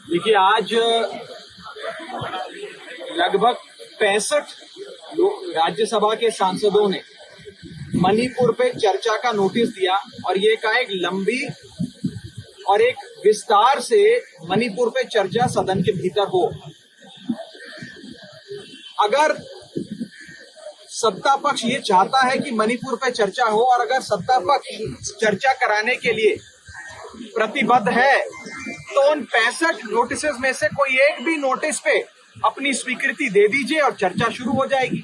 देखिए, आज लगभग 65 राज्यसभा के सांसदों ने मणिपुर पे चर्चा का नोटिस दिया और ये कहा एक लंबी और एक विस्तार से मणिपुर पे चर्चा सदन के भीतर हो। अगर सत्ता पक्ष ये चाहता है कि मणिपुर पे चर्चा हो और अगर सत्ता पक्ष चर्चा कराने के लिए प्रतिबद्ध है तो उन 65 नोटिसेस में से कोई एक भी नोटिस पे अपनी स्वीकृति दे दीजिए और चर्चा शुरू हो जाएगी।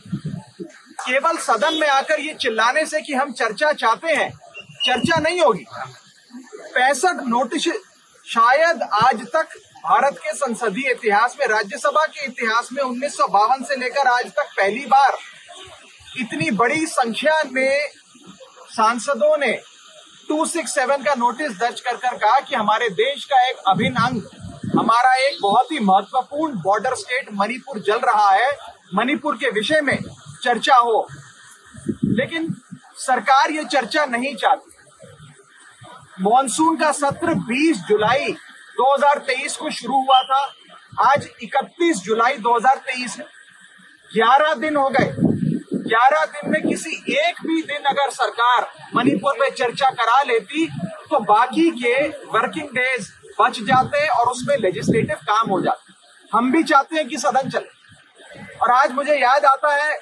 केवल सदन में आकर ये चिल्लाने से कि हम चर्चा चाहते हैं, चर्चा नहीं होगी। 65 नोटिस शायद आज तक भारत के संसदीय इतिहास में, राज्यसभा के इतिहास में 1952 से लेकर आज तक पहली बार इतनी बड़ी संख्या में सांसदों ने 267 का नोटिस दर्ज कर कहा कि हमारे देश का एक अभिन्न अंग, हमारा एक बहुत ही महत्वपूर्ण बॉर्डर स्टेट मणिपुर जल रहा है, मणिपुर के विषय में चर्चा हो। लेकिन सरकार ये चर्चा नहीं चाहती। मॉनसून का सत्र 20 जुलाई 2023 को शुरू हुआ था। आज 31 जुलाई 2023 है। 11 दिन हो गए। 11 दिन में किसी एक भी दिन अगर सरकार मणिपुर पे चर्चा करा लेती तो बाकी के वर्किंग डेज बच जाते और उसमें लेजिस्लेटिव काम हो जाते। हम भी चाहते हैं कि सदन चले। और आज मुझे याद आता है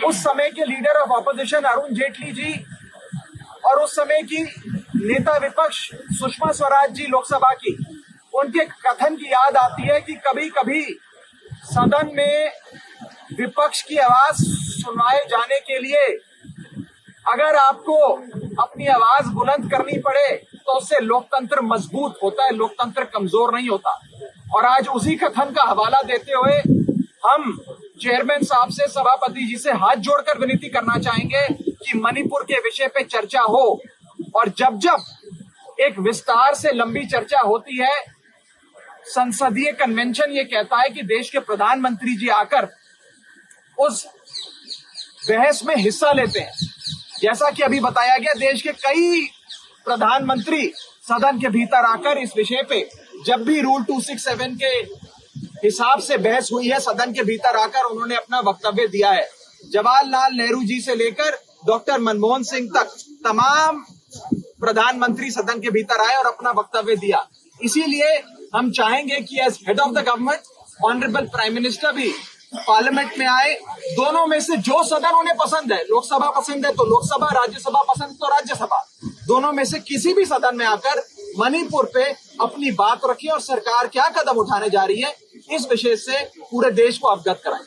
उस समय के leader of opposition Arun Jaitley ji और उस समय की नेता विपक्ष सुषमा स्वराज जी लोकसभा की, उनके कथन की याद आती है कि कभी कभी सदन में विपक्ष की आवाज सुनाए जाने के लिए अगर आपको अपनी आवाज बुलंद करनी पड़े तो उससे लोकतंत्र मजबूत होता है, लोकतंत्र कमजोर नहीं होता। और आज उसी कथन का हवाला देते हुए हम चेयरमैन साहब से, सभापति जी से हाथ जोड़कर विनती करना चाहेंगे कि मणिपुर के विषय पे चर्चा हो। और जब जब एक विस्तार से लंबी चर्चा होती है, संसदीय कन्वेंशन ये कहता है कि देश के प्रधानमंत्री जी आकर उस बहस में हिस्सा लेते हैं। जैसा कि अभी बताया गया, देश के कई प्रधानमंत्री सदन के भीतर आकर इस विषय पे जब भी रूल 267 के हिसाब से बहस हुई है, सदन के भीतर आकर उन्होंने अपना वक्तव्य दिया है। जवाहरलाल नेहरू जी से लेकर डॉक्टर मनमोहन सिंह तक तमाम प्रधानमंत्री सदन के भीतर आए और अपना वक्तव्य दिया। इसीलिए हम चाहेंगे कि as head of the government honourable prime minister भी पार्लियामेंट में आए। दोनों में से जो सदन उन्हें पसंद है, लोकसभा पसंद है तो लोकसभा, राज्यसभा पसंद तो राज्यसभा, दोनों में से किसी भी सदन में आकर मणिपुर पे अपनी बात रखें और सरकार क्या कदम उठाने जा रही है इस विषय से पूरे देश को अवगत कराएं।